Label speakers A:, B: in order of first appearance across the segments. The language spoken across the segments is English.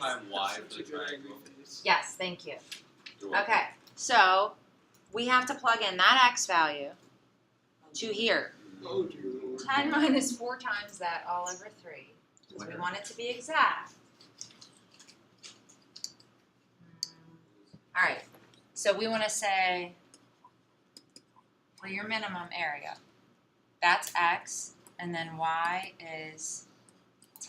A: time y for the triangle.
B: Yes, thank you.
A: You're welcome.
B: Okay, so we have to plug in that x value to here. 10 minus 4 times that all over 3. Because we want it to be exact. All right, so we want to say for your minimum area, that's x, and then y is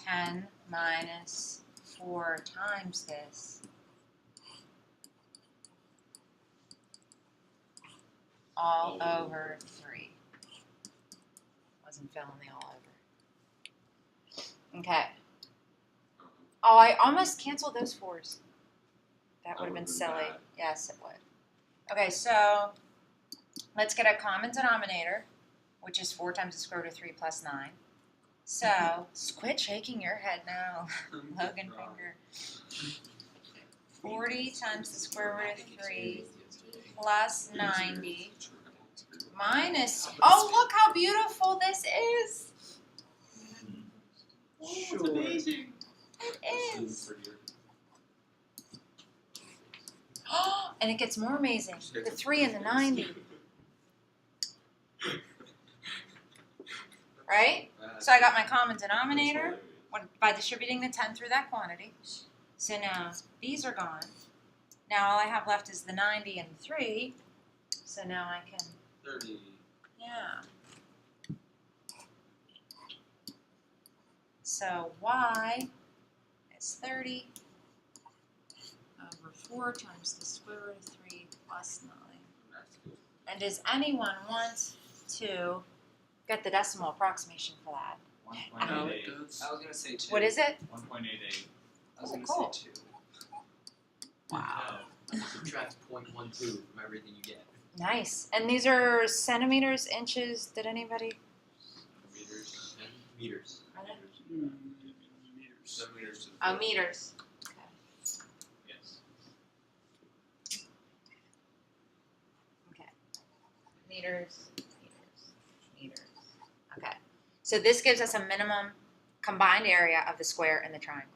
B: 10 minus 4 times this. All over 3. Wasn't filling the all over. Okay. Oh, I almost canceled those 4s. That would have been silly.
A: Bad.
B: Yes, it would. Okay, so let's get a common denominator, which is 4 times the square root of 3 plus 9. So, quit shaking your head now, Logan finger. 40 times the square root of 3 plus 90 minus, oh, look how beautiful this is.
A: It's amazing.
B: It is. And it gets more amazing. The 3 and the 90. Right? So I got my common denominator by distributing the 10 through that quantity. So now these are gone. Now all I have left is the 90 and the 3. So now I can,
A: 30.
B: yeah. So y is 30 over 4 times the square root of 3 plus 9. And does anyone want to get the decimal approximation for that?
C: 1.88.
D: I was going to say 2.
B: What is it?
C: 1.88.
D: I was going to
B: Cool.
D: say 2.
B: Wow.
D: Subtract 0.12 from everything you get.
B: Nice. And these are centimeters, inches. Did anybody?
A: Meters.
D: Meters.
B: Are they?
A: Meters. 7 meters to the
B: Oh,
A: foot.
B: meters.
C: Yes.
B: Okay. Meters, meters. Okay. So this gives us a minimum combined area of the square and the triangle.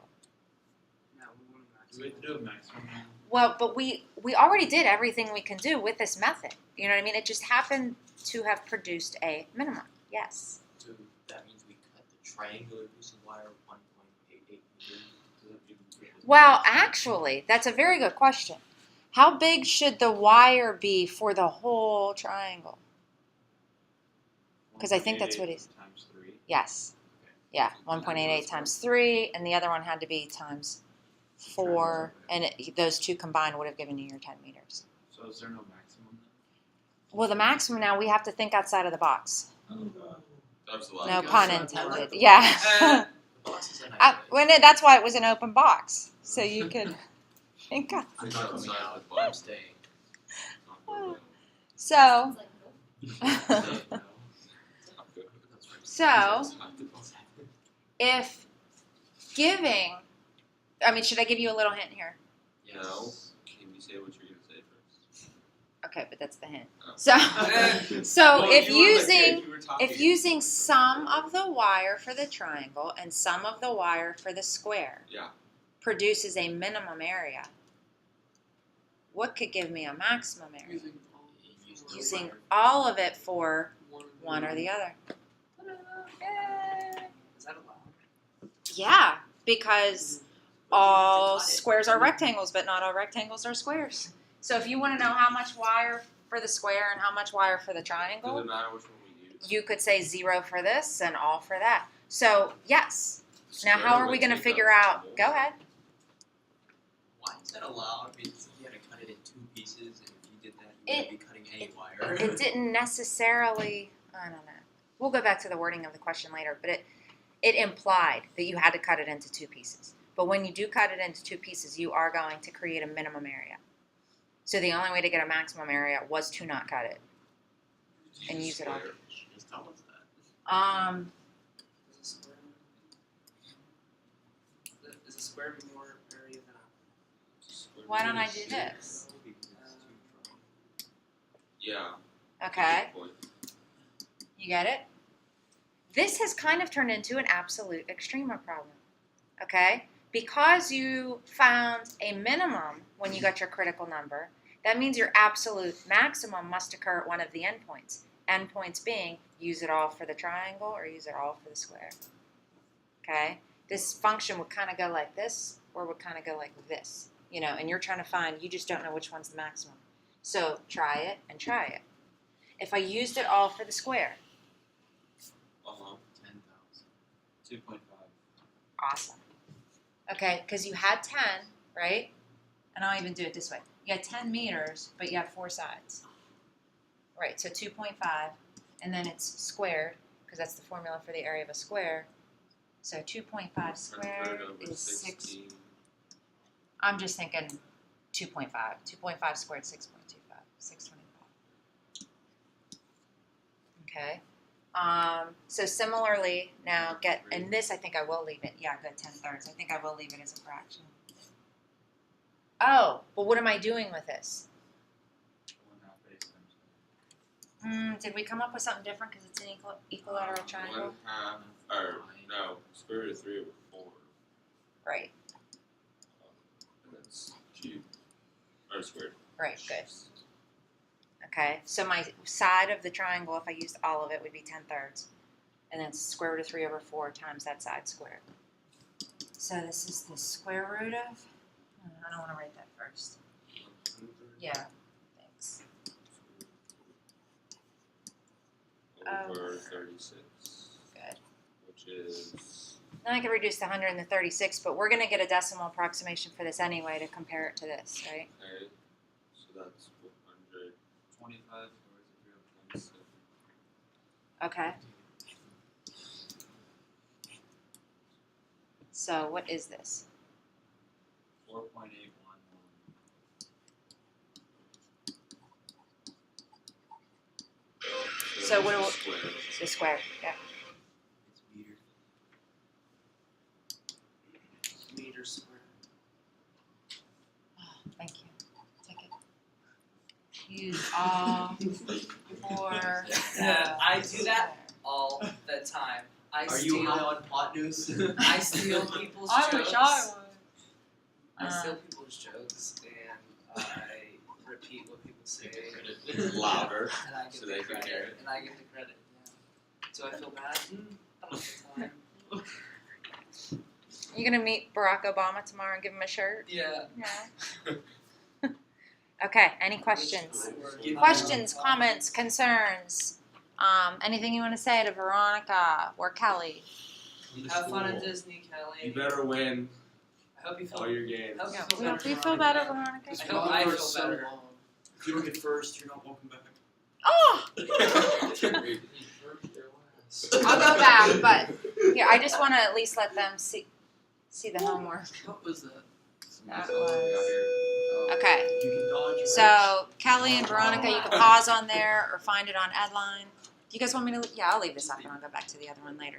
D: Now we want to
C: Do we have to do a maximum?
B: Well, but we already did everything we can do with this method. You know what I mean? It just happened to have produced a minimum. Yes.
D: So that means we cut the triangular piece of wire 1.88 meters.
B: Well, actually, that's a very good question. How big should the wire be for the whole triangle? 'Cause I think that's what he's-
C: Times 3.
B: Yes. Yeah, 1.88 times 3, and the other one had to be times 4, and those two combined would have given you your 10 meters.
C: So is there no maximum
B: Well, the maximum now, we have to think outside of the box.
A: That's a lot.
B: No
D: Goes
B: pun
D: on
B: intended.
D: the
B: Yeah.
D: The box is a nice
B: That's why it was an open box, so you could think of.
D: I'm
A: It's
D: not
A: not
D: coming
A: outside
D: out.
A: the box.
D: I'm staying.
B: So,
D: No.
B: so if giving, should I give you a little hint here?
D: Yes.
A: No. Can you say what you're going to say first?
B: Okay, but that's the hint.
A: Oh.
B: So
A: Well,
B: if
A: you were like,
B: using
A: you were talking.
B: if using some of the wire for the triangle and some of the wire for the square
A: Yeah.
B: produces a minimum area, what could give me a maximum area? Using all of it for one or the other.
D: Is that allowed?
B: Yeah, because all squares are rectangles, but not all rectangles are squares. So if you want to know how much wire for the square and how much wire for the
A: Does
B: triangle,
A: it matter which one we use?
B: you could say 0 for this and all for that. So yes. Now how are we going to figure out? Go ahead.
D: Why is that allowed? Because if you had to cut it in 2 pieces, and if you did that, you wouldn't be cutting any wire.
B: It didn't necessarily. I don't know. We'll go back to the wording of the question later, but it implied that you had to cut it into 2 pieces. But when you do cut it into 2 pieces, you are going to create a minimum area. So the only way to get a maximum area was to not cut it and use it all.
D: Just tell us that. Does a square be more area than a...
B: Why don't I do this?
A: Yeah.
B: Okay,
A: Good point.
B: you get it? This has kind of turned into an absolute extrema problem. Okay? because you found a minimum when you got your critical number, that means your absolute maximum must occur at one of the endpoints. Endpoints being, use it all for the triangle or use it all for the square. Okay? This function would kind of go like this, or would kind of go like this. You know, and you're trying to find, you just don't know which one's the maximum. So try it and try it. If I used it all for the square,
C: 10,000. 2.5.
B: awesome. Okay, because you had 10, right? And I'll even do it this way. You had 10 meters, but you have 4 sides. Right, so 2.5, and then it's squared, because that's the formula for the area of a square. So 2.5 squared is 6. I'm just thinking 2.5. 2.5 squared, 6.25. 625. Okay. So similarly, now get, and this I think I will leave it. Yeah, good, 10/3. I think I will leave it as a fraction. Oh, but what am I doing with this?
C: 1/2 base times
B: Did we come up with something different because it's an equilateral triangle?
A: 1/2, or no, square root of 3 over 4.
B: Right,
A: And that's cube. Or squared.
B: right, good. Okay, so my side of the triangle, if I used all of it, would be 10/3. And then square root of 3 over 4 times that side squared. So this is the square root of, I don't want to write that first. Yeah, thanks.
A: Over 36.
B: Good.
A: Which is.
B: Now I can reduce the 100 and the 36, but we're going to get a decimal approximation for this anyway to compare it to this, right?
A: Okay. So that's 100.
C: 25 or is it
A: 26.
B: Okay. So what is this?
C: 4.811.
B: So what do we-
A: Square.
B: The square, yeah.
D: It's meter. Meter square.
B: Oh, thank you. Take it. Use all for
E: Yeah, I do that all the time.
D: Are you high on pot news?
E: I steal people's
B: I
E: jokes.
B: wish I would.
E: I steal people's jokes and I repeat what people say.
A: Louder.
E: And I get
A: So
E: the
A: they can
E: credit.
A: hear it.
E: And I get the credit. Yeah. Do I feel bad? All the time.
B: You gonna meet Barack Obama tomorrow and give him a shirt?
E: Yeah.
B: Yeah. Okay. Any questions?
E: Give me
B: Questions,
E: one.
B: comments, concerns? Anything you want to say to Veronica or Kelly?
E: Have fun at Disney, Kelly.
A: You better win
E: I hope you feel
A: all your games.
E: I hope you
B: Yeah,
E: feel
B: do
E: better.
B: you feel better, Veronica?
E: I hope I feel better.
D: If you don't get first, you're not welcome back.
B: Oh! I'll go back, but here, I just want to at least let them see the homework.
E: What was that?
B: That was okay.
D: You can dodge.
B: So Kelly and Veronica, you can pause on there or find it on Edline. Do you guys want me to? Yeah, I'll leave this up and I'll go back to the other one later.